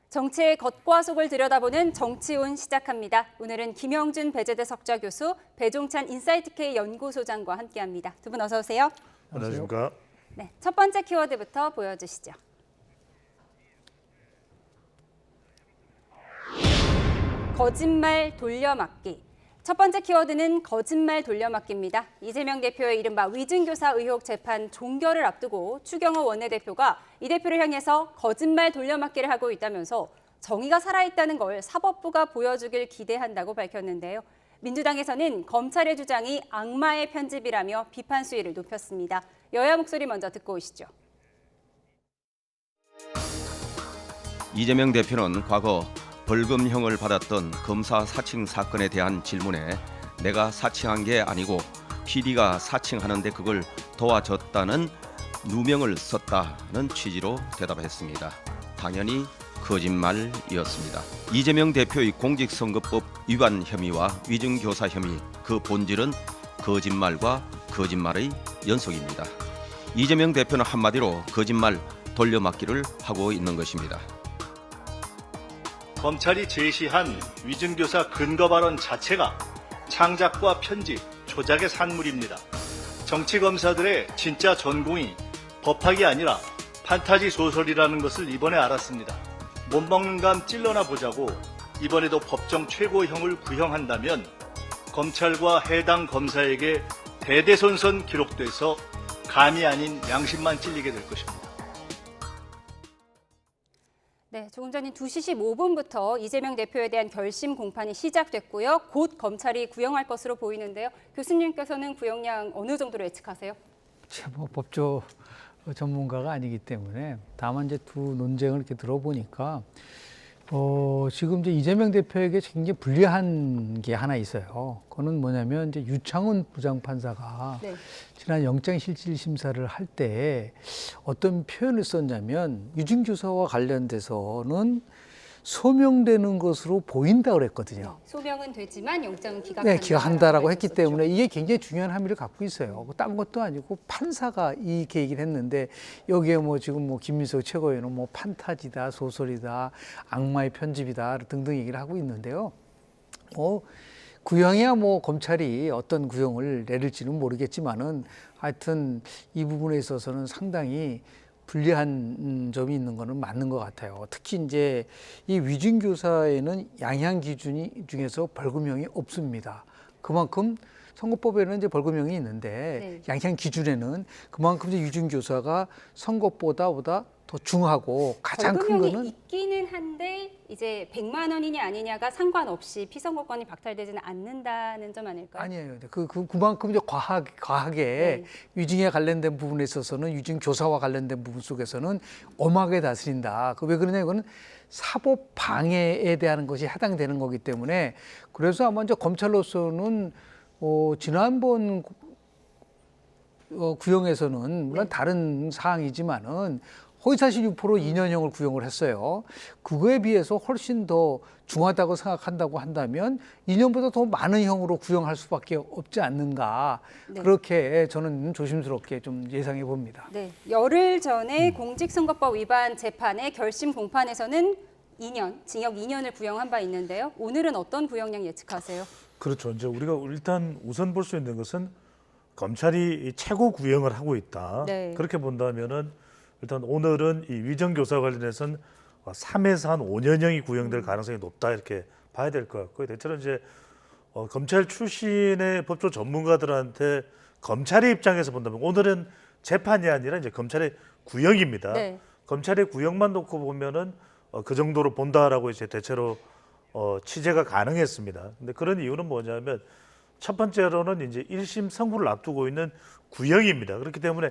정치의 겉과 속을 들여다보는 정치운 시작합니다. 오늘은 김영준 배재대 석좌교수, 배종찬 인사이트K 연구소장과 함께합니다. 두 분 어서 오세요. 안녕하십니까. 네, 첫 번째 키워드부터 보여주시죠. 거짓말 돌려막기. 첫 번째 키워드는 거짓말 돌려막기입니다. 이재명 대표의 이른바 위증교사 의혹 재판 종결을 앞두고 추경호 원내대표가 이 대표를 향해서 거짓말 돌려막기를 하고 있다면서 정의가 살아있다는 걸 사법부가 보여주길 기대한다고 밝혔는데요. 민주당에서는 검찰의 주장이 악마의 편집이라며 비판 수위를 높였습니다. 여야 목소리 먼저 듣고 오시죠. 이재명 대표는 과거 벌금형을 받았던 검사 사칭 사건에 대한 질문에 내가 사칭한 게 아니고 PD가 사칭하는데 그걸 도와줬다는 누명을 썼다는 취지로 대답했습니다. 당연히 거짓말이었습니다. 이재명 대표의 공직선거법 위반 혐의와 위증교사 혐의, 그 본질은 거짓말과 거짓말의 연속입니다. 이재명 대표는 한마디로 거짓말 돌려막기를 하고 있는 것입니다. 검찰이 제시한 위증교사 근거 발언 자체가 창작과 편집, 조작의 산물입니다. 정치검사들의 진짜 전공이 법학이 아니라 판타지 소설이라는 것을 이번에 알았습니다. 못 먹는 감 찔러나 보자고 이번에도 법정 최고형을 구형한다면 검찰과 해당 검사에게 대대손손 기록돼서 감이 아닌 양심만 찔리게 될 것입니다. 네, 조금 전인 2시 15분부터 이재명 대표에 대한 결심 공판이 시작됐고요. 곧 검찰이 구형할 것으로 보이는데요. 교수님께서는 구형량 어느 정도로 예측하세요? 뭐 법조 전문가가 아니기 때문에 다만 이제 두 논쟁을 이렇게 들어보니까 지금 이제 이재명 대표에게 굉장히 불리한 게 하나 있어요. 그거는 뭐냐면 이제 유창훈 부장판사가 네. 지난 영장실질 심사를 할 때 어떤 표현을 썼냐면 위증교사와 관련돼서는 소명되는 것으로 보인다 그랬거든요. 소명은 되지만 영장은 기각한다. 네, 기각한다라고 했기 때문에 이게 굉장히 중요한 함의를 갖고 있어요. 딴 것도 아니고 판사가 이렇게 얘기를 했는데 여기에 뭐 지금 뭐 김민석 최고위원은 뭐 판타지다, 소설이다, 악마의 편집이다 등등 얘기를 하고 있는데요. 구형이야 뭐 검찰이 어떤 구형을 내릴지는 모르겠지만은 하여튼 이 부분에 있어서는 상당히 불리한 점이 있는 거는 맞는 것 같아요. 특히 이제 이 위증교사에는 양형 기준이 중에서 벌금형이 없습니다. 그만큼 선거법에는 이제 벌금형이 있는데 양형 기준에는 그만큼 이제 위증교사가 선거보다 더 중하고 가장 큰 거는 벌금형이 있기는 한데 이제 100만 원이냐 아니냐가 상관없이 피선거권이 박탈되지는 않는다는 점 아닐까요? 아니에요. 그만큼 이제 과하게 위증에 관련된 부분에 있어서는 위증 교사와 관련된 부분 속에서는 엄하게 다스린다. 왜 그러냐 이거는 사법 방해에 대한 것이 해당되는 거기 때문에 그래서 아마 이제 검찰로서는 지난번 구형에서는 물론 다른 사항이지만은 허위사실 유포로 2년형을 구형을 했어요. 그거에 비해서 훨씬 더 중하다고 생각한다고 한다면 2년보다 더 많은 형으로 구형할 수밖에 없지 않는가. 네. 그렇게 저는 조심스럽게 좀 예상해 봅니다. 네, 열흘 전에 공직선거법 위반 재판의 결심 공판에서는 2년, 징역 2년을 구형한 바 있는데요. 오늘은 어떤 구형량 예측하세요? 그렇죠. 이제 우리가 일단 우선 볼 수 있는 것은 검찰이 최고 구형을 하고 있다. 네. 그렇게 본다면은 일단 오늘은 이 위정교사 관련해서는 3에서 한 5년형이 구형될 가능성이 높다 이렇게 봐야 될 것 같고요. 대체로 이제 검찰 출신의 법조 전문가들한테 검찰의 입장에서 본다면 오늘은 재판이 아니라 이제 검찰의 구형입니다. 네. 검찰의 구형만 놓고 보면은 그 정도로 본다라고 이제 대체로 취재가 가능했습니다. 근데 그런 이유는 뭐냐면 첫 번째로는 이제 1심 선고를 앞두고 있는 구형입니다. 그렇기 때문에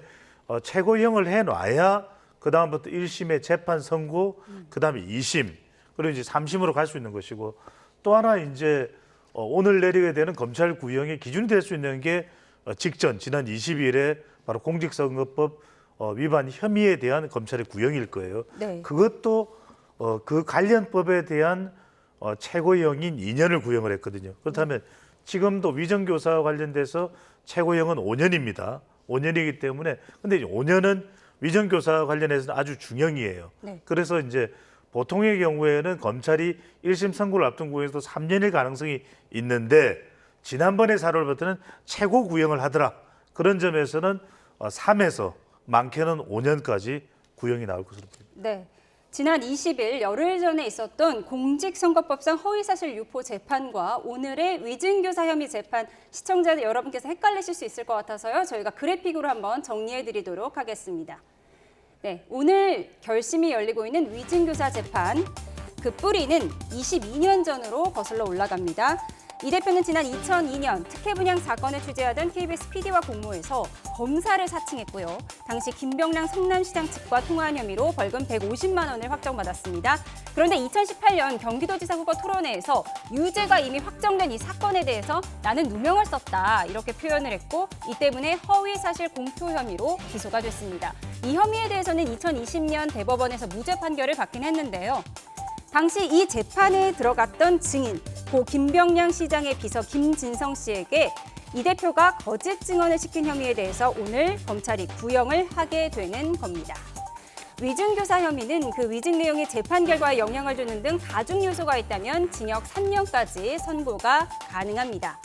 최고형을 해놔야 그 다음부터 1심의 재판 선고, 그 다음에 2심, 그리고 이제 3심으로 갈 수 있는 것이고 또 하나 이제 오늘 내리게 되는 검찰 구형의 기준이 될 수 있는 게 직전 지난 20일에 바로 공직선거법 위반 혐의에 대한 검찰의 구형일 거예요. 네. 그것도 그 관련법에 대한 최고형인 2년을 구형을 했거든요. 그렇다면 지금도 위정교사와 관련돼서 최고형은 5년입니다. 5년이기 때문에 근데 이제 5년은 위정교사 관련해서는 아주 중형이에요. 네. 그래서 이제 보통의 경우에는 검찰이 1심 선고를 앞둔 구형에서도 3년일 가능성이 있는데 지난번에 사료를 볼 때는 최고 구형을 하더라. 그런 점에서는 3에서 많게는 5년까지 구형이 나올 것으로 보입니다. 네. 지난 20일 열흘 전에 있었던 공직선거법상 허위사실 유포 재판과 오늘의 위증교사 혐의 재판, 시청자 여러분께서 헷갈리실 수 있을 것 같아서요. 저희가 그래픽으로 한번 정리해드리도록 하겠습니다. 네, 오늘 결심이 열리고 있는 위증교사 재판, 그 뿌리는 22년 전으로 거슬러 올라갑니다. 이 대표는 지난 2002년 특혜 분양 사건을 취재하던 KBS PD와 공모해서 검사를 사칭했고요. 당시 김병량 성남시장 측과 통화한 혐의로 벌금 150만 원을 확정받았습니다. 그런데 2018년 경기도지사 후보 토론회에서 유죄가 이미 확정된 이 사건에 대해서 나는 누명을 썼다 이렇게 표현을 했고 이 때문에 허위사실 공표 혐의로 기소가 됐습니다. 이 혐의에 대해서는 2020년 대법원에서 무죄 판결을 받긴 했는데요. 당시 이 재판에 들어갔던 증인, 고 김병량 시장의 비서 김진성 씨에게 이 대표가 거짓 증언을 시킨 혐의에 대해서 오늘 검찰이 구형을 하게 되는 겁니다. 위증교사 혐의는 그 위증 내용이 재판 결과에 영향을 주는 등 가중 요소가 있다면 징역 3년까지 선고가 가능합니다.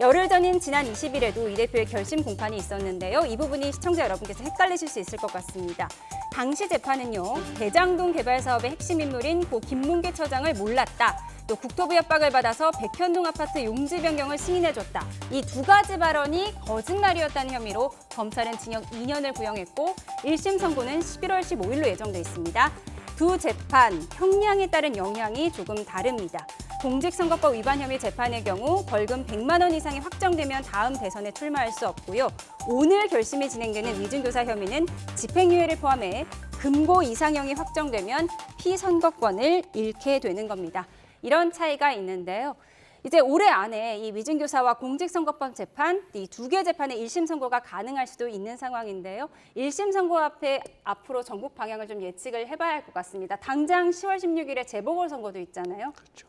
열흘 전인 지난 20일에도 이 대표의 결심 공판이 있었는데요. 이 부분이 시청자 여러분께서 헷갈리실 수 있을 것 같습니다. 당시 재판은요, 대장동 개발 사업의 핵심 인물인 고 김문기 처장을 몰랐다. 또 국토부 협박을 받아서 백현동 아파트 용지 변경을 승인해줬다. 이 두 가지 발언이 거짓말이었다는 혐의로 검찰은 징역 2년을 구형했고 1심 선고는 11월 15일로 예정돼 있습니다. 두 재판 형량에 따른 영향이 조금 다릅니다. 공직선거법 위반 혐의 재판의 경우 벌금 100만 원 이상이 확정되면 다음 대선에 출마할 수 없고요. 오늘 결심이 진행되는 위증교사 혐의는 집행유예를 포함해 금고 이상형이 확정되면 피선거권을 잃게 되는 겁니다. 이런 차이가 있는데요. 이제 올해 안에 이 위증교사와 공직선거법 재판, 이 두 개 재판의 1심 선고가 가능할 수도 있는 상황인데요. 1심 선고 앞에 앞으로 전국 방향을 좀 예측을 해봐야 할 것 같습니다. 당장 10월 16일에 재보궐선거도 있잖아요. 그렇죠.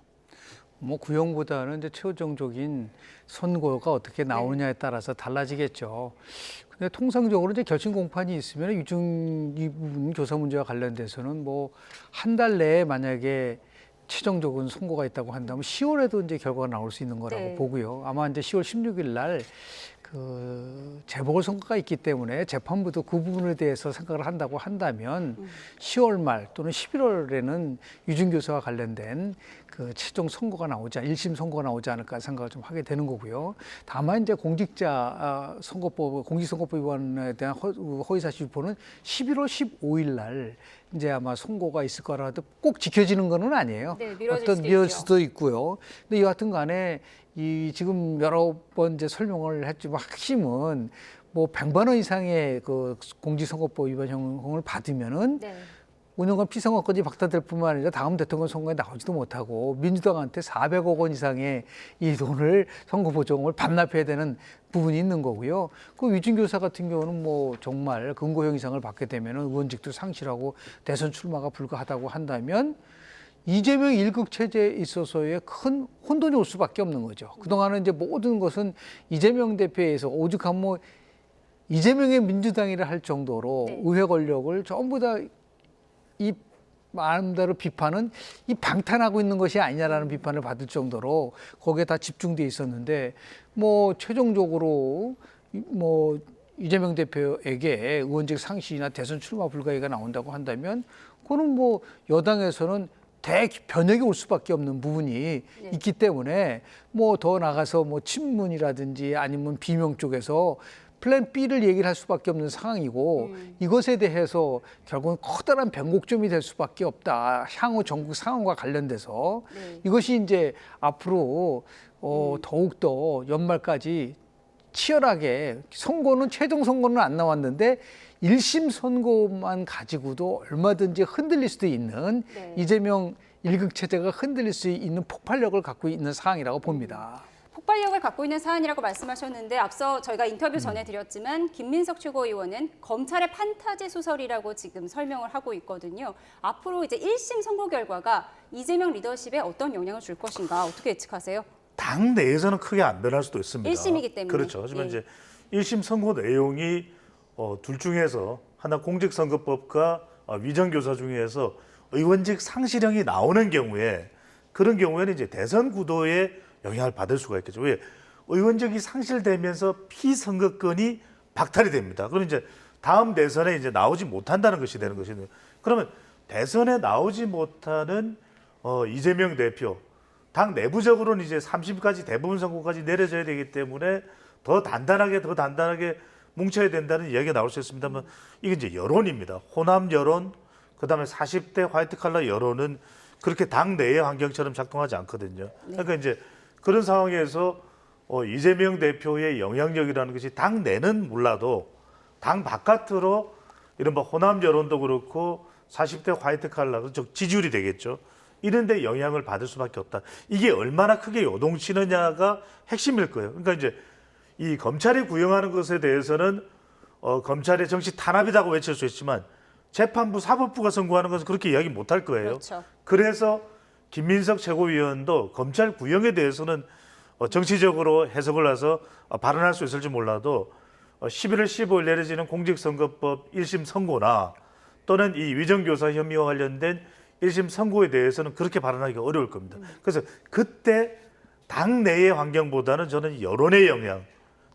뭐 구형보다는 이제 최종적인 선고가 어떻게 나오느냐에 따라서 달라지겠죠. 근데 통상적으로 이제 결심 공판이 있으면 이 부분 교사 문제와 관련돼서는 뭐 한 달 내에 만약에 최종적인 선고가 있다고 한다면 10월에도 이제 결과가 나올 수 있는 거라고 네. 보고요. 아마 이제 10월 16일 날 그 재보궐선거가 있기 때문에 재판부도 그 부분에 대해서 생각을 한다고 한다면 10월 말 또는 11월에는 유증교사와 관련된 그 최종 선고가 나오지 1심 선고가 나오지 않을까 생각을 좀 하게 되는 거고요. 다만 이제 공직선거법 위반에 대한 허위사실 유포는 11월 15일 날 이제 아마 선고가 있을 거라도 꼭 지켜지는 건 아니에요. 네, 미뤄질 어떤 수도 미뤄질 있죠. 수도 있고요. 근데 여하튼 간에 이 지금 여러 번 이제 설명을 했지만 핵심은 뭐 100만 원 이상의 그 공직선거법 위반 형을 받으면은 네. 5년간 피선거권이 박탈될 뿐만 아니라 다음 대통령 선거에 나오지도 못하고 민주당한테 400억 원 이상의 이 돈을 선거 보조금을 반납해야 되는 부분이 있는 거고요. 그 위증교사 같은 경우는 뭐 정말 금고형 이상을 받게 되면 의원직도 상실하고 대선 출마가 불가하다고 한다면 이재명 1급 체제에 있어서의 큰 혼돈이 올 수밖에 없는 거죠. 그동안은 이제 모든 것은 이재명 대표에서 오죽하면 뭐 이재명의 민주당이라 할 정도로 네. 의회 권력을 전부 다 이 마음대로 비판은 이 방탄하고 있는 것이 아니냐라는 비판을 받을 정도로 거기에 다 집중돼 있었는데 뭐 최종적으로 뭐 이재명 대표에게 의원직 상실이나 대선 출마 불가피가 나온다고 한다면 그거는 뭐 여당에서는 대변혁이 올 수밖에 없는 부분이 네. 있기 때문에 뭐 더 나가서 뭐 친문이라든지 아니면 비명 쪽에서 플랜 B를 얘기를 할 수밖에 없는 상황이고 이것에 대해서 결국은 커다란 변곡점이 될 수밖에 없다. 향후 전국 상황과 관련돼서 네. 이것이 이제 앞으로 더욱더 연말까지 치열하게 선거는 최종 선거는 안 나왔는데 1심 선고만 가지고도 얼마든지 흔들릴 수도 있는 네. 이재명 1급 체제가 흔들릴 수 있는 폭발력을 갖고 있는 상황이라고 봅니다. 폭발력을 갖고 있는 사안이라고 말씀하셨는데 앞서 저희가 인터뷰 전해드렸지만 김민석 최고위원은 검찰의 판타지 소설이라고 지금 설명을 하고 있거든요. 앞으로 이제 1심 선고 결과가 이재명 리더십에 어떤 영향을 줄 것인가 어떻게 예측하세요? 당 내에서는 크게 안 변할 수도 있습니다. 1심이기 때문에. 그렇죠. 하지만 예. 이제 1심 선고 내용이 둘 중에서 하나 공직선거법과 위정교사 중에서 의원직 상실형이 나오는 경우에 그런 경우에는 이제 대선 구도에 영향을 받을 수가 있겠죠. 왜? 의원직이 상실되면서 피선거권이 박탈이 됩니다. 그럼 이제 다음 대선에 이제 나오지 못한다는 것이 되는 것이죠. 그러면 대선에 나오지 못하는 이재명 대표, 당 내부적으로는 이제 30까지 대부분 선거까지 내려져야 되기 때문에 더 단단하게 뭉쳐야 된다는 이야기가 나올 수 있습니다만 이게 이제 여론입니다. 호남 여론, 그다음에 40대 화이트 칼라 여론은 그렇게 당 내의 환경처럼 작동하지 않거든요. 그러니까 이제 그런 상황에서 이재명 대표의 영향력이라는 것이 당 내는 몰라도 당 바깥으로 이른바 호남 여론도 그렇고 40대 화이트 칼라, 즉 지지율이 되겠죠. 이런 데 영향을 받을 수밖에 없다. 이게 얼마나 크게 요동치느냐가 핵심일 거예요. 그러니까 이제 이 검찰이 구형하는 것에 대해서는 검찰의 정치 탄압이라고 외칠 수 있지만 재판부, 사법부가 선고하는 것은 그렇게 이야기 못할 거예요. 그렇죠. 그래서 김민석 최고위원도 검찰 구형에 대해서는 정치적으로 해석을 해서 발언할 수 있을지 몰라도 11월 15일 내려지는 공직선거법 1심 선고나 또는 이 위정교사 혐의와 관련된 1심 선고에 대해서는 그렇게 발언하기가 어려울 겁니다. 그래서 그때 당 내의 환경보다는 저는 여론의 영향,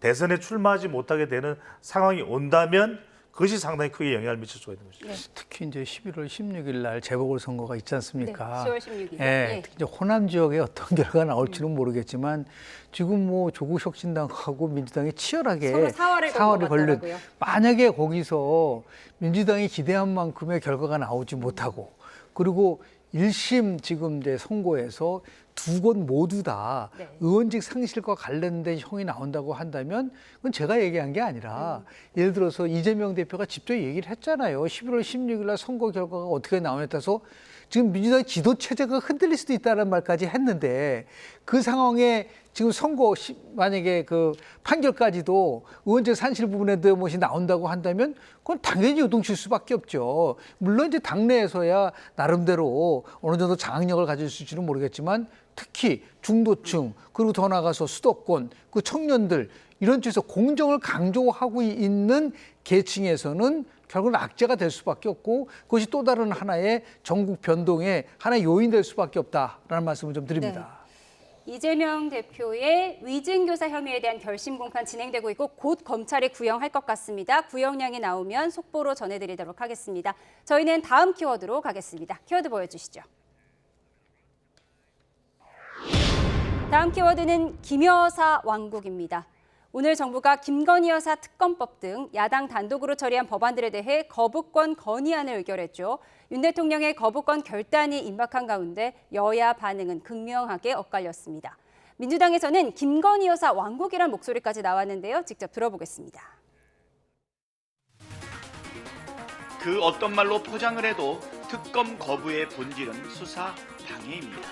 대선에 출마하지 못하게 되는 상황이 온다면 그것이 상당히 크게 영향을 미칠 수가 있는 것이죠. 특히 이제 11월 16일 날 재보궐선거가 있지 않습니까? 네, 10월 16일. 예, 특히 이제 호남 지역에 어떤 결과가 나올지는 모르겠지만 지금 뭐 조국 혁신당하고 민주당이 치열하게 서로 사활을 걸린 걸린 만약에 거기서 민주당이 기대한 만큼의 결과가 나오지 못하고 그리고 1심 지금 이제 선고에서 두 곳 모두 다 네. 의원직 상실과 관련된 형이 나온다고 한다면 그건 제가 얘기한 게 아니라 예를 들어서 이재명 대표가 직접 얘기를 했잖아요. 11월 16일 날 선거 결과가 어떻게 나오냐에 따라서 지금 민주당의 지도 체제가 흔들릴 수도 있다는 말까지 했는데 그 상황에 지금 선거 만약에 그 판결까지도 의원직 상실 부분에 대한 것이 나온다고 한다면 그건 당연히 요동칠 수밖에 없죠. 물론 이제 당내에서야 나름대로 어느 정도 장악력을 가질 수 있을지는 모르겠지만 특히 중도층 그리고 더 나아가서 수도권 그 청년들 이런 쪽에서 공정을 강조하고 있는 계층에서는 결국은 악재가 될 수밖에 없고 그것이 또 다른 하나의 전국 변동의 하나의 요인 될 수밖에 없다라는 말씀을 좀 드립니다. 이재명 대표의 위증교사 혐의에 대한 결심 공판 진행되고 있고 곧 검찰이 구형할 것 같습니다. 구형량이 나오면 속보로 전해드리도록 하겠습니다. 저희는 다음 키워드로 가겠습니다. 키워드 보여주시죠. 다음 키워드는 김여사 왕국입니다. 오늘 정부가 김건희 여사 특검법 등 야당 단독으로 처리한 법안들에 대해 거부권 건의안을 의결했죠. 윤 대통령의 거부권 결단이 임박한 가운데 여야 반응은 극명하게 엇갈렸습니다. 민주당에서는 김건희 여사 왕국이란 목소리까지 나왔는데요. 직접 들어보겠습니다. 그 어떤 말로 포장을 해도 특검 거부의 본질은 수사 방해입니다.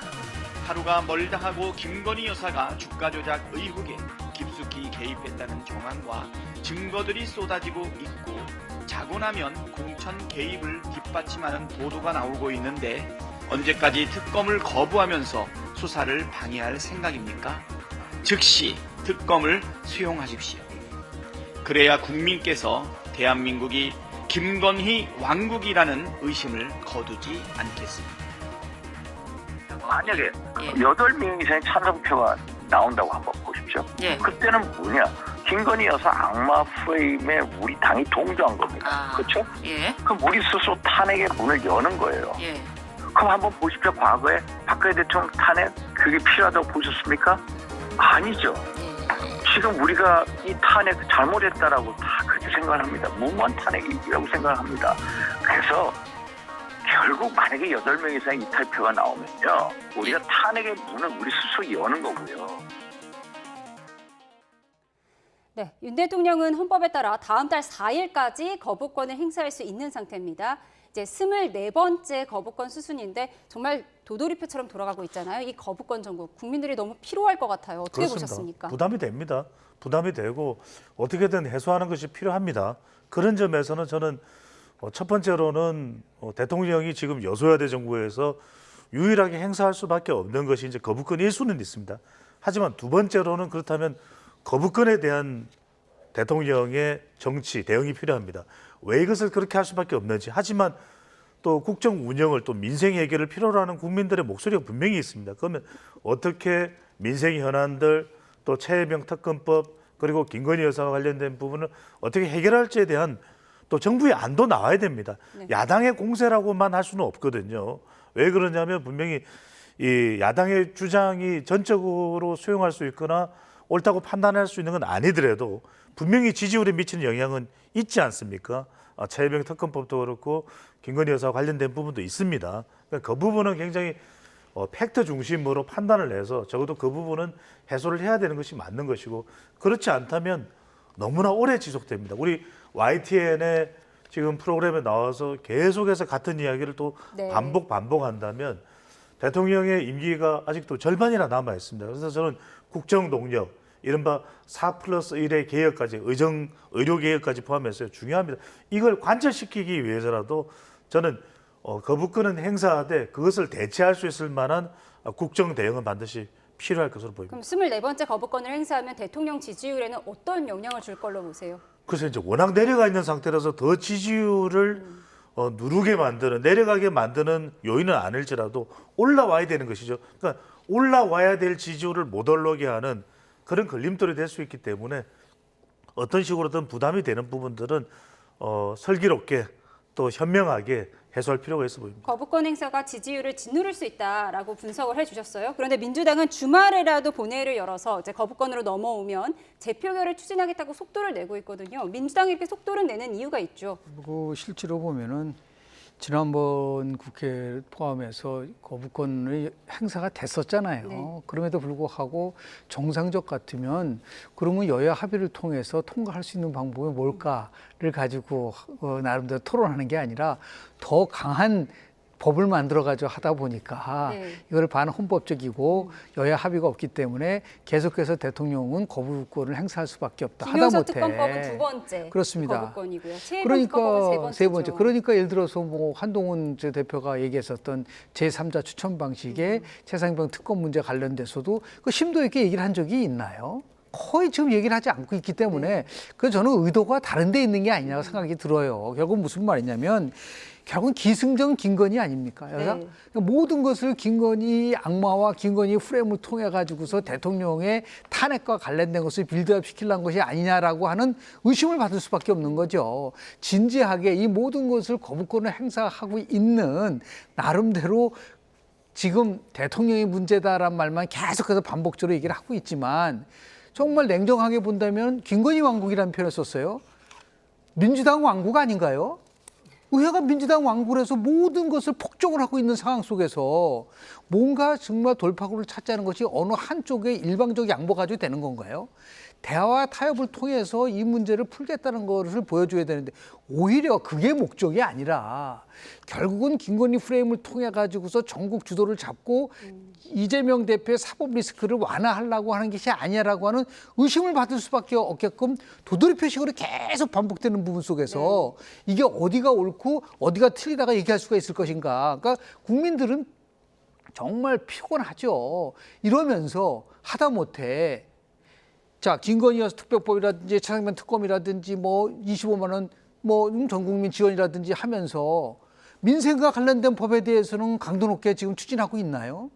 하루가 멀다 하고 김건희 여사가 주가 조작 의혹에 깊숙이 개입했다는 정황과 증거들이 쏟아지고 있고 자고 나면 공천 개입을 뒷받침하는 보도가 나오고 있는데 언제까지 특검을 거부하면서 수사를 방해할 생각입니까? 즉시 특검을 수용하십시오. 그래야 국민께서 대한민국이 김건희 왕국이라는 의심을 거두지 않겠습니다. 만약에 8명 이상의 찬성표가 나온다고 한번 보십시오. 그때는 뭐냐? 김건희 여사 악마 프레임에 우리 당이 동조한 겁니다. 그렇죠? 그럼 우리 스스로 탄핵의 문을 여는 거예요. 그럼 한번 보십시오. 과거에 박근혜 대통령 탄핵 그게 필요하다고 보셨습니까? 아니죠. 지금 우리가 이 탄핵 잘못했다라고 다 그렇게 생각을 합니다. 무모한 탄핵이라고 생각을 합니다. 그래서 결국 만약에 8명 이상의 이탈표가 나오면요. 우리가 탄핵의 문을 우리 스스로 여는 거고요. 네, 윤 대통령은 헌법에 따라 다음 달 4일까지 거부권을 행사할 수 있는 상태입니다. 이제 24번째 거부권 수순인데 정말 도돌이표처럼 돌아가고 있잖아요. 이 거부권 정국 국민들이 너무 피로할 것 같아요. 어떻게 그렇습니다. 보셨습니까? 부담이 됩니다. 부담이 되고 어떻게든 해소하는 것이 필요합니다. 그런 점에서는 저는 첫 번째로는 대통령이 지금 여소야대 정부에서 유일하게 행사할 수밖에 없는 것이 이제 거부권 1순위는 있습니다. 하지만 두 번째로는 그렇다면 거부권에 대한 대통령의 정치 대응이 필요합니다. 왜 이것을 그렇게 할 수밖에 없는지. 하지만 또 국정 운영을 또 민생 해결을 필요로 하는 국민들의 목소리가 분명히 있습니다. 그러면 어떻게 민생 현안들 또 최혜병 특검법 그리고 김건희 여사와 관련된 부분을 어떻게 해결할지에 대한 또 정부의 안도 나와야 됩니다. 네. 야당의 공세라고만 할 수는 없거든요. 왜 그러냐면 분명히 이 야당의 주장이 전적으로 수용할 수 있거나 옳다고 판단할 수 있는 건 아니더라도 분명히 지지율에 미치는 영향은 있지 않습니까? 최혜병 특검법도 그렇고 김건희 여사와 관련된 부분도 있습니다. 그러니까 그 부분은 굉장히 팩트 중심으로 판단을 해서 적어도 그 부분은 해소를 해야 되는 것이 맞는 것이고 그렇지 않다면 너무나 오래 지속됩니다. 우리 YTN의 지금 프로그램에 나와서 계속해서 같은 이야기를 또 네. 반복한다면 대통령의 임기가 아직도 절반이나 남아 있습니다. 그래서 저는 국정 동력, 이른바 4+1의 개혁까지, 의료 개혁까지 포함해서 중요합니다. 이걸 관철시키기 위해서라도 저는 거부권은 행사하되 그것을 대체할 수 있을 만한 국정 대응은 반드시 필요할 것으로 보입니다. 그럼 24번째 거부권을 행사하면 대통령 지지율에는 어떤 영향을 줄 걸로 보세요? 그래서 이제 워낙 내려가 있는 상태라서 더 지지율을 누르게 만드는, 내려가게 만드는 요인은 아닐지라도 올라와야 되는 것이죠. 그러니까 올라와야 될 지지율을 못 올라오게 하는 그런 걸림돌이 될 수 있기 때문에 어떤 식으로든 부담이 되는 부분들은 슬기롭게 또 현명하게 해소할 필요가 있어 보입니다. 거부권 행사가 지지율을 짓누를 수 있다라고 분석을 해주셨어요. 그런데 민주당은 주말에라도 본회의를 열어서 이제 거부권으로 넘어오면 재표결을 추진하겠다고 속도를 내고 있거든요. 민주당이 이렇게 속도를 내는 이유가 있죠. 그리고 실제로 보면은 지난번 국회 포함해서 거부권의 행사가 됐었잖아요. 네. 그럼에도 불구하고 정상적 같으면 그러면 여야 합의를 통해서 통과할 수 있는 방법이 뭘까를 가지고 나름대로 토론하는 게 아니라 더 강한 법을 만들어가지고 하다 보니까 네. 이걸 반헌법적이고 여야 합의가 없기 때문에 계속해서 대통령은 거부권을 행사할 수밖에 없다. 김영사 하다못해 특검법은 두 번째 그렇습니다. 거부권이고요. 최혜병 특검법은 그러니까 세 번째죠. 그러니까 예를 들어서 뭐 한동훈 제 대표가 얘기했었던 제3자 추천 방식의 최상병 특검 문제 관련돼서도 그 심도 있게 얘기를 한 적이 있나요? 거의 지금 얘기를 하지 않고 있기 때문에 그 저는 의도가 다른 데 있는 게 아니냐고 생각이 들어요. 결국 무슨 말이냐면 결국은 기승전 김건희 아닙니까? 네. 그러니까 모든 것을 김건희 악마와 김건희 프레임을 통해 가지고서 대통령의 탄핵과 관련된 것을 빌드업 시키려는 것이 아니냐라고 하는 의심을 받을 수밖에 없는 거죠. 진지하게 이 모든 것을 거부권을 행사하고 있는 나름대로 지금 대통령이 문제다란 말만 계속해서 반복적으로 얘기를 하고 있지만 정말 냉정하게 본다면 김건희 왕국이라는 표현을 썼어요. 민주당 왕국 아닌가요? 의회가 민주당 왕국에서 모든 것을 폭정을 하고 있는 상황 속에서 뭔가 정말 돌파구를 찾자는 것이 어느 한쪽의 일방적 양보 가지고 되는 건가요? 대화와 타협을 통해서 이 문제를 풀겠다는 것을 보여줘야 되는데 오히려 그게 목적이 아니라 결국은 김건희 프레임을 통해 가지고서 전국 주도를 잡고 이재명 대표의 사법 리스크를 완화하려고 하는 것이 아니라고 하는 의심을 받을 수밖에 없게끔 도돌이 표식으로 계속 반복되는 부분 속에서 이게 어디가 옳고 어디가 틀리다가 얘기할 수가 있을 것인가. 그러니까 국민들은 정말 피곤하죠. 이러면서 하다못해 자, 김건희 여사 특별법이라든지 최상병 특검이라든지 뭐 25만 원 뭐 전 국민 지원이라든지 하면서 민생과 관련된 법에 대해서는 강도 높게 지금 추진하고 있나요?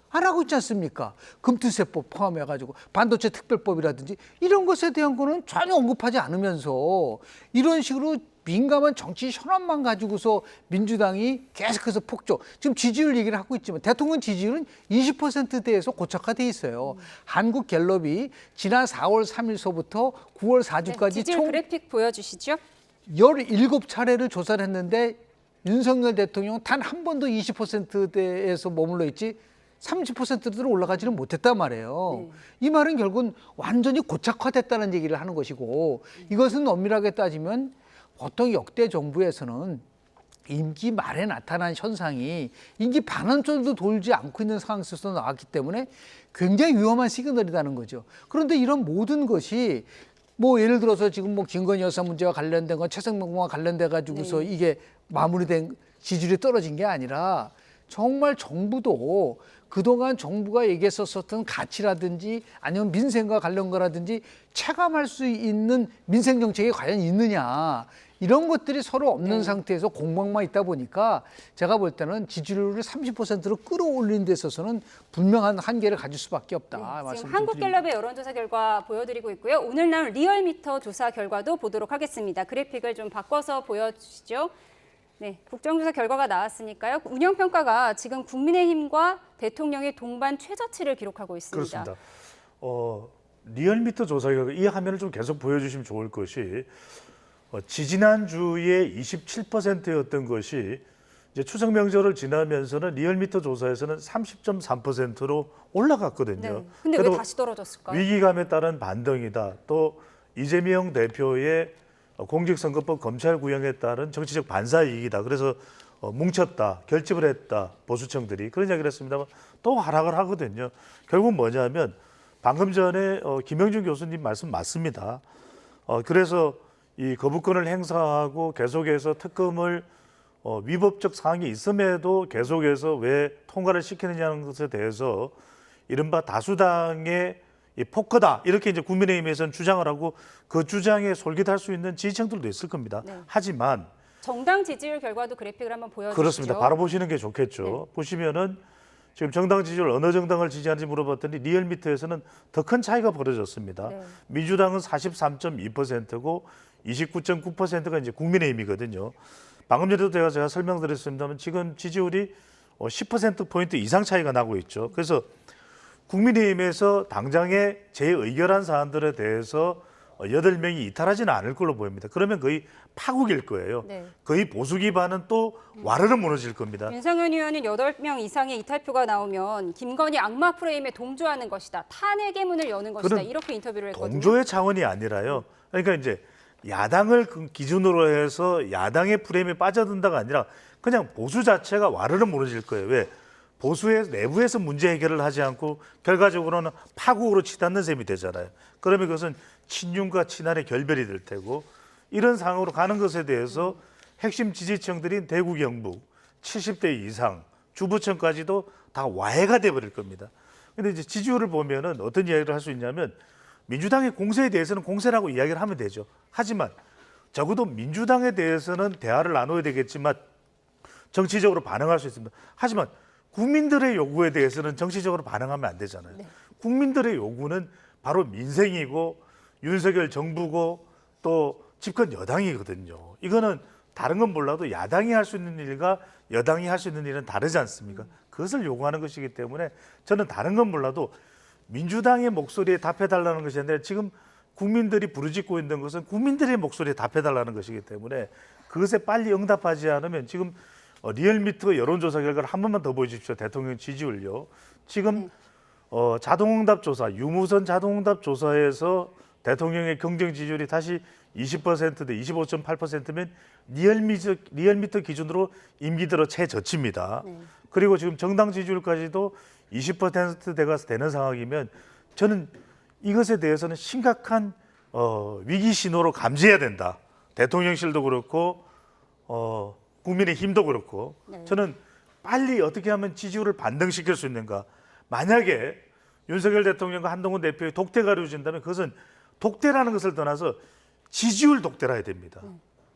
안 하고 있지 않습니까? 금투세법 포함해가지고 반도체 특별법이라든지 이런 것에 대한 거는 전혀 언급하지 않으면서 이런 식으로 민감한 정치 현안만 가지고서 민주당이 계속해서 폭조. 지금 지지율 얘기를 하고 있지만 대통령 지지율은 20%대에서 고착화돼 있어요. 한국갤럽이 지난 4월 3일서부터 9월 4주까지 지지율 총 그래픽 보여주시죠. 17차례를 조사를 했는데 윤석열 대통령은 단 한 번도 20%대에서 머물러 있지 30%대로 올라가지는 못했단 말이에요. 이 말은 결국은 완전히 고착화됐다는 얘기를 하는 것이고 이것은 엄밀하게 따지면 보통 역대 정부에서는 임기 말에 나타난 현상이 임기 반환점도 돌지 않고 있는 상황 속에서 나왔기 때문에 굉장히 위험한 시그널이라는 거죠. 그런데 이런 모든 것이 뭐 예를 들어서 지금 뭐 김건희 여사 문제와 관련된 건 최상병과 관련돼 가지고서 이게 마무리된 지지율이 떨어진 게 아니라 정말 정부도 그동안 정부가 얘기했었던 가치라든지 아니면 민생과 관련 거라든지 체감할 수 있는 민생 정책이 과연 있느냐. 이런 것들이 서로 없는 상태에서 공방만 있다 보니까 제가 볼 때는 지지율을 30%로 끌어올리는 데 있어서는 분명한 한계를 가질 수밖에 없다. 지금 한국갤럽의 여론조사 결과 보여드리고 있고요. 오늘 나온 리얼미터 조사 결과도 보도록 하겠습니다. 그래픽을 좀 바꿔서 보여주시죠. 네, 국정조사 결과가 나왔으니까요. 운영평가가 지금 국민의힘과 대통령의 동반 최저치를 기록하고 있습니다. 그렇습니다. 리얼미터 조사 결과 이 화면을 좀 계속 보여주시면 좋을 것이 지지난주에 27%였던 것이 이제 추석 명절을 지나면서는 리얼미터 조사에서는 30.3%로 올라갔거든요. 네. 근데 왜 다시 떨어졌을까요? 위기감에 따른 반등이다. 또 이재명 대표의 공직선거법 검찰 구형에 따른 정치적 반사이익이다. 그래서 뭉쳤다, 결집을 했다, 보수층들이 그런 이야기를 했습니다만 또 하락을 하거든요. 결국 뭐냐면 방금 전에 김영준 교수님 말씀 맞습니다. 그래서 이 거부권을 행사하고 계속해서 특검을 위법적 사항이 있음에도 계속해서 왜 통과를 시키느냐는 것에 대해서 이른바 다수당의 이 포커다 이렇게 이제 국민의힘에서는 주장을 하고 그 주장에 솔깃할 수 있는 지지층들도 있을 겁니다. 네. 하지만 정당 지지율 결과도 그래픽을 한번 보여주시죠. 그렇습니다. 바로 보시는 게 좋겠죠. 네. 보시면은 지금 정당 지지율 어느 정당을 지지하는지 물어봤더니 리얼미터에서는 더 큰 차이가 벌어졌습니다. 네. 민주당은 민주당은 43.2%고 29.9%가 이제 국민의힘이거든요. 방금 전에도 제가 설명드렸습니다만 지금 지지율이 10%포인트 이상 차이가 나고 있죠. 그래서 국민의힘에서 당장의 제의결한 사안들에 대해서 8명이 이탈하지는 않을 걸로 보입니다. 그러면 거의 파국일 거예요. 네. 거의 보수 기반은 또 와르르 무너질 겁니다. 윤상현 의원은 8명 이상의 이탈표가 나오면 김건희 악마 프레임에 동조하는 것이다. 탄핵의 문을 여는 것이다. 그런 이렇게 인터뷰를 했거든요. 동조의 차원이 아니라요. 그러니까 이제 야당을 기준으로 해서 야당의 프레임에 빠져든다가 아니라 그냥 보수 자체가 와르르 무너질 거예요. 왜? 보수의 내부에서 문제 해결을 하지 않고 결과적으로는 파국으로 치닫는 셈이 되잖아요. 그러면 그것은 친윤과 친한의 결별이 될 테고 이런 상황으로 가는 것에 대해서 핵심 지지층들인 대구 경북 70대 이상 주부층까지도 다 와해가 돼버릴 겁니다. 근데 이제 지지율을 보면은 어떤 이야기를 할 수 있냐면 민주당의 공세에 대해서는 공세라고 이야기를 하면 되죠. 하지만 적어도 민주당에 대해서는 대화를 나눠야 되겠지만 정치적으로 반응할 수 있습니다. 하지만 국민들의 요구에 대해서는 정치적으로 반응하면 안 되잖아요. 네. 국민들의 요구는 바로 민생이고 윤석열 정부고 또 집권 여당이거든요. 이거는 다른 건 몰라도 야당이 할 수 있는 일과 여당이 할 수 있는 일은 다르지 않습니까? 그것을 요구하는 것이기 때문에 저는 다른 건 몰라도 민주당의 목소리에 답해달라는 것이 아니라 지금 국민들이 부르짖고 있는 것은 국민들의 목소리에 답해달라는 것이기 때문에 그것에 빨리 응답하지 않으면 지금 리얼미터 여론조사 결과를 한 번만 더 보여주십시오. 대통령 지지율요. 지금 자동응답 조사, 유무선 자동응답 조사에서 대통령의 경쟁 지지율이 다시 20%대 25.8%면 리얼미터 기준으로 임기 들어 최저치입니다. 그리고 지금 정당 지지율까지도 20%대가 되는 상황이면 저는 이것에 대해서는 심각한 위기 신호로 감지해야 된다. 대통령실도 그렇고 국민의힘도 그렇고 저는 빨리 어떻게 하면 지지율을 반등시킬 수 있는가. 만약에 윤석열 대통령과 한동훈 대표의 독대가 이루어진다면 그것은 독대라는 것을 떠나서 지지율 독대라 해야 됩니다.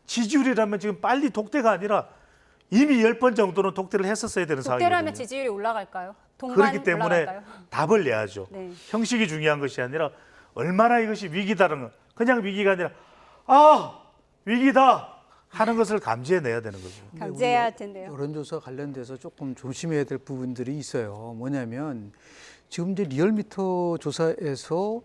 지지율이라면 지금 빨리 독대가 아니라 이미 10번 정도는 독대를 했었어야 되는 상황이거든요. 독대라면 지지율이 올라갈까요? 동반 그렇기 때문에 올라갈까요? 답을 내야죠. 네. 형식이 중요한 것이 아니라 얼마나 이것이 위기다라는 것. 그냥 위기가 아니라 위기다 하는 것을 감지해내야 되는 거죠. 감지해야 할 텐데요. 여론조사 관련돼서 조금 조심해야 될 부분들이 있어요. 뭐냐면 지금 이제 리얼미터 조사에서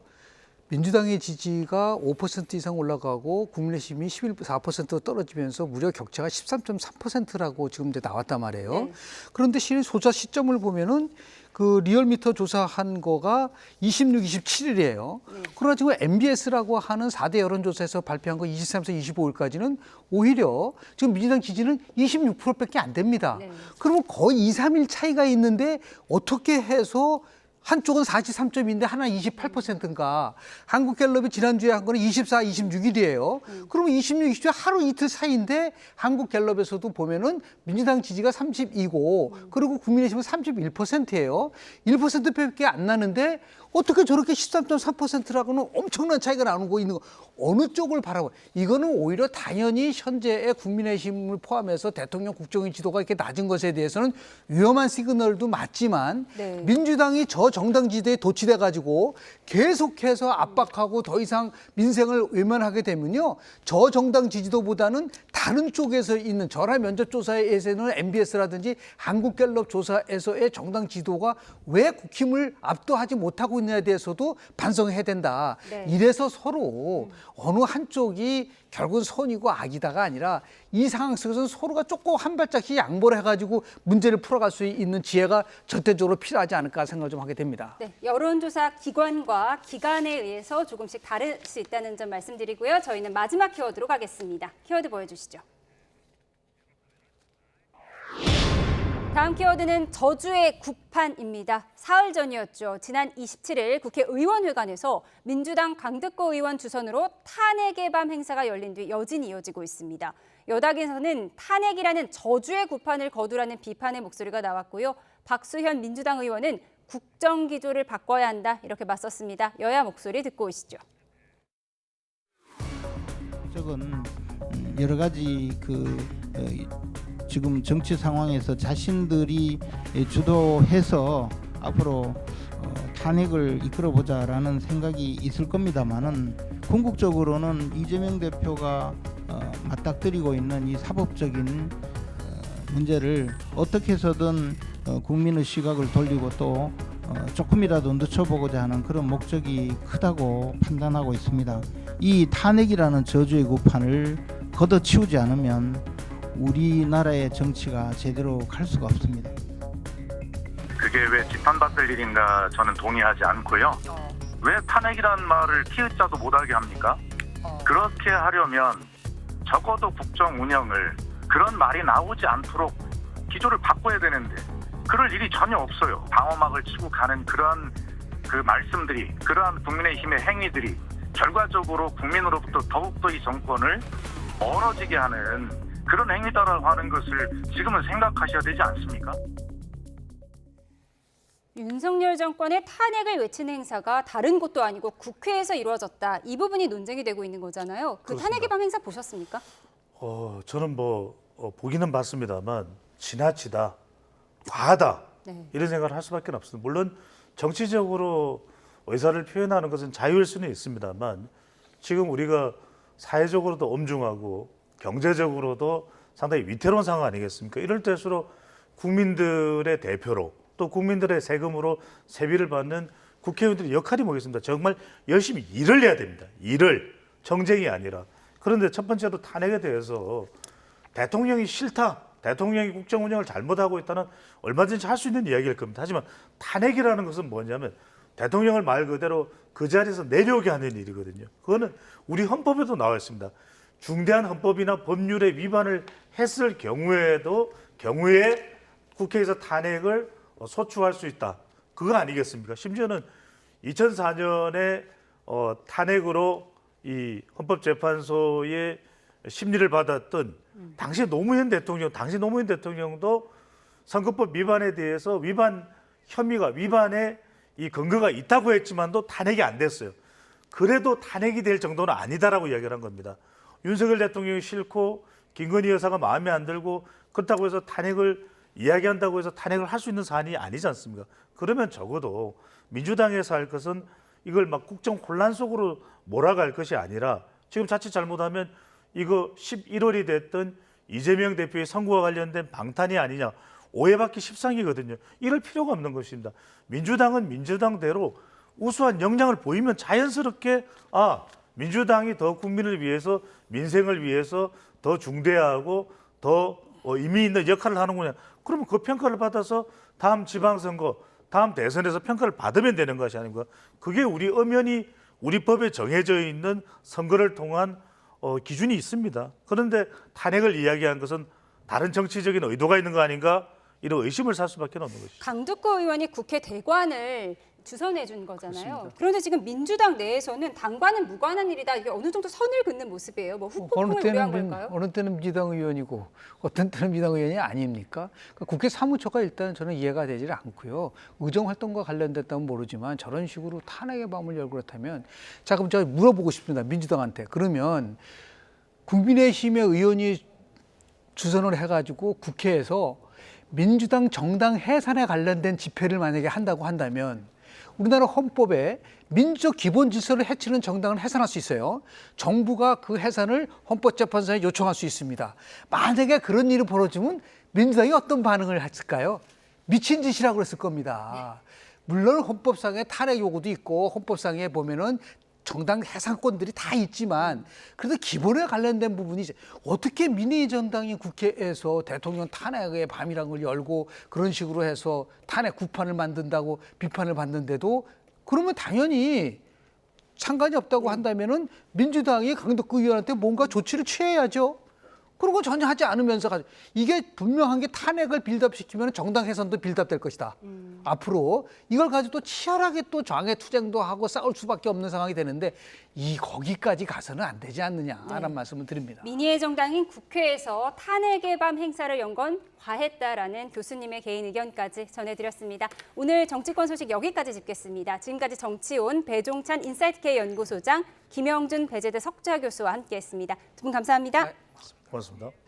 민주당의 지지가 5% 이상 올라가고 국민의힘이 4% 떨어지면서 무려 격차가 13.3%라고 지금 이제 나왔단 말이에요. 네. 그런데 실은 조사 시점을 보면은 그 리얼미터 조사한 거가 26, 27일이에요. 그러나 지금 MBS라고 하는 4대 여론조사에서 발표한 거 23에서 25일까지는 오히려 지금 민주당 지지는 26%밖에 안 됩니다. 네. 그러면 거의 2, 3일 차이가 있는데 어떻게 해서 한쪽은 43점인데 하나 28%인가. 한국갤럽이 지난주에 한 거는 24, 26일이에요. 그러면 26, 27 하루 이틀 사이인데 한국갤럽에서도 보면은 민주당 지지가 32고 그리고 국민의힘은 31%예요. 1%밖에 안 나는데 어떻게 저렇게 13.3%라고는 엄청난 차이가 나누고 있는 거. 어느 쪽을 바라고. 이거는 오히려 당연히 현재의 국민의힘을 포함해서 대통령 국정의 지도가 이렇게 낮은 것에 대해서는 위험한 시그널도 맞지만 네. 민주당이 저 정당 지대에 도취돼 가지고 계속해서 압박하고 더 이상 민생을 외면하게 되면요. 저 정당 지지도보다는 다른 쪽에서 있는 전화 면접 조사에서는 MBS라든지 한국갤럽 조사에서의 정당 지도가 왜 국힘을 압도하지 못하고 있느냐에 대해서도 반성해야 된다. 네. 이래서 서로 어느 한쪽이 결국은 선이고 악이다가 아니라 이 상황 속에서는 서로가 조금 한 발짝씩 양보를 해가지고 문제를 풀어갈 수 있는 지혜가 절대적으로 필요하지 않을까 생각을 좀 하게 됩니다. 네, 여론조사 기관과 기간에 의해서 조금씩 다를 수 있다는 점 말씀드리고요. 저희는 마지막 키워드로 가겠습니다. 키워드 보여주시죠. 다음 키워드는 저주의 구판입니다. 사흘 전이었죠. 지난 27일 국회의원회관에서 민주당 강득구 의원 주선으로 탄핵의 밤 행사가 열린 뒤 여진이 이어지고 있습니다. 여당에서는 탄핵이라는 저주의 구판을 거두라는 비판의 목소리가 나왔고요. 박수현 민주당 의원은 국정기조를 바꿔야 한다 이렇게 맞섰습니다. 여야 목소리 듣고 오시죠. 적은 여러 가지 지금 정치 상황에서 자신들이 주도해서 앞으로 탄핵을 이끌어보자라는 생각이 있을 겁니다만은 궁극적으로는 이재명 대표가 맞닥뜨리고 있는 이 사법적인 문제를 어떻게 해서든 국민의 시각을 돌리고 또 조금이라도 늦춰보고자 하는 그런 목적이 크다고 판단하고 있습니다. 이 탄핵이라는 저주의 구판을 걷어치우지 않으면 우리나라의 정치가 제대로 갈 수가 없습니다. 그게 왜 비판받을 일인가 저는 동의하지 않고요. 왜 탄핵이라는 말을 키우자도 못하게 합니까? 그렇게 하려면 적어도 국정 운영을 그런 말이 나오지 않도록 기조를 바꿔야 되는데 그럴 일이 전혀 없어요. 방어막을 치고 가는 그러한 그 말씀들이 그러한 국민의힘의 행위들이 결과적으로 국민으로부터 더욱더 이 정권을 멀어지게 하는 그런 행위다라고 하는 것을 지금은 생각하셔야 되지 않습니까? 윤석열 정권의 탄핵을 외치는 행사가 다른 곳도 아니고 국회에서 이루어졌다. 이 부분이 논쟁이 되고 있는 거잖아요. 그 그렇습니다. 탄핵의 밤 행사 보셨습니까? 저는 보기는 봤습니다만 지나치다, 과하다 네. 이런 생각을 할 수밖에 없습니다. 물론 정치적으로 의사를 표현하는 것은 자유일 수는 있습니다만 지금 우리가 사회적으로도 엄중하고 경제적으로도 상당히 위태로운 상황 아니겠습니까? 이럴 때일수록 국민들의 대표로 또 국민들의 세금으로 세비를 받는 국회의원들의 역할이 뭐겠습니까? 정말 열심히 일을 해야 됩니다. 일을, 정쟁이 아니라. 그런데 첫 번째로 탄핵에 대해서 대통령이 싫다, 대통령이 국정 운영을 잘못하고 있다는 얼마든지 할 수 있는 이야기일 겁니다. 하지만 탄핵이라는 것은 뭐냐면 대통령을 말 그대로 그 자리에서 내려오게 하는 일이거든요. 그거는 우리 헌법에도 나와 있습니다. 중대한 헌법이나 법률의 위반을 했을 경우에 국회에서 탄핵을 소추할 수 있다. 그거 아니겠습니까? 심지어는 2004년에 탄핵으로 이 헌법재판소의 심리를 받았던 당시 노무현 대통령도 선거법 위반에 대해서 위반의 이 근거가 있다고 했지만도 탄핵이 안 됐어요. 그래도 탄핵이 될 정도는 아니다라고 이야기를 한 겁니다. 윤석열 대통령이 싫고 김건희 여사가 마음에 안 들고 그렇다고 해서 탄핵을 이야기한다고 해서 탄핵을 할 수 있는 사안이 아니지 않습니까? 그러면 적어도 민주당에서 할 것은 이걸 막 국정 혼란 속으로 몰아갈 것이 아니라 지금 자칫 잘못하면 이거 11월이 됐던 이재명 대표의 선거와 관련된 방탄이 아니냐 오해받기 십상이거든요. 이럴 필요가 없는 것입니다. 민주당은 민주당대로 우수한 역량을 보이면 자연스럽게 민주당이 더 국민을 위해서 민생을 위해서 더 중대하고 더 의미 있는 역할을 하는구나. 그러면 그 평가를 받아서 다음 지방선거, 다음 대선에서 평가를 받으면 되는 것이 아닌가. 그게 우리 엄연히 우리 법에 정해져 있는 선거를 통한 기준이 있습니다. 그런데 탄핵을 이야기한 것은 다른 정치적인 의도가 있는 거 아닌가 이런 의심을 살 수밖에 없는 것이죠. 강두구 의원이 국회 대관을 주선해 준 거잖아요. 그렇습니다. 그런데 지금 민주당 내에서는 당과는 무관한 일이다. 이게 어느 정도 선을 긋는 모습이에요. 뭐 후폭풍을 우려한 걸까요? 어느 때는 민주당 의원이고 어떤 때는 민주당 의원이 아닙니까? 그러니까 국회 사무처가 일단 저는 이해가 되질 않고요. 의정활동과 관련됐다면 모르지만 저런 식으로 탄핵의 밤을 열고 그렇다면 자 그럼 제가 물어보고 싶습니다. 민주당한테. 그러면 국민의힘의 의원이 주선을 해가지고 국회에서 민주당 정당 해산에 관련된 집회를 만약에 한다고 한다면 우리나라 헌법에 민주적 기본 질서를 해치는 정당은 해산할 수 있어요. 정부가 그 해산을 헌법재판소에 요청할 수 있습니다. 만약에 그런 일이 벌어지면 민주당이 어떤 반응을 했을까요? 미친 짓이라고 그랬을 겁니다. 물론 헌법상의 탄핵 요구도 있고 헌법상에 보면은 정당 해산권들이 다 있지만 그래도 기본에 관련된 부분이 이제 어떻게 민의정당이 국회에서 대통령 탄핵의 밤이라는 걸 열고 그런 식으로 해서 탄핵 국판을 만든다고 비판을 받는데도 그러면 당연히 상관이 없다고 한다면은 민주당이 강덕구 의원한테 뭔가 조치를 취해야죠. 그런 거 전혀 하지 않으면서 이게 분명한 게 탄핵을 빌드업시키면 정당 해산도 빌드업될 것이다. 앞으로 이걸 가지고 또 치열하게 또 장외투쟁도 하고 싸울 수밖에 없는 상황이 되는데 거기까지 가서는 안 되지 않느냐라는 말씀을 드립니다. 민의의 정당인 국회에서 탄핵의 밤 행사를 연 건 과했다라는 교수님의 개인 의견까지 전해드렸습니다. 오늘 정치권 소식 여기까지 짚겠습니다. 지금까지 정치온 배종찬 인사이트K 연구소장 김영준 배재대 석좌 교수와 함께했습니다. 두 분 감사합니다. 고맙습니다.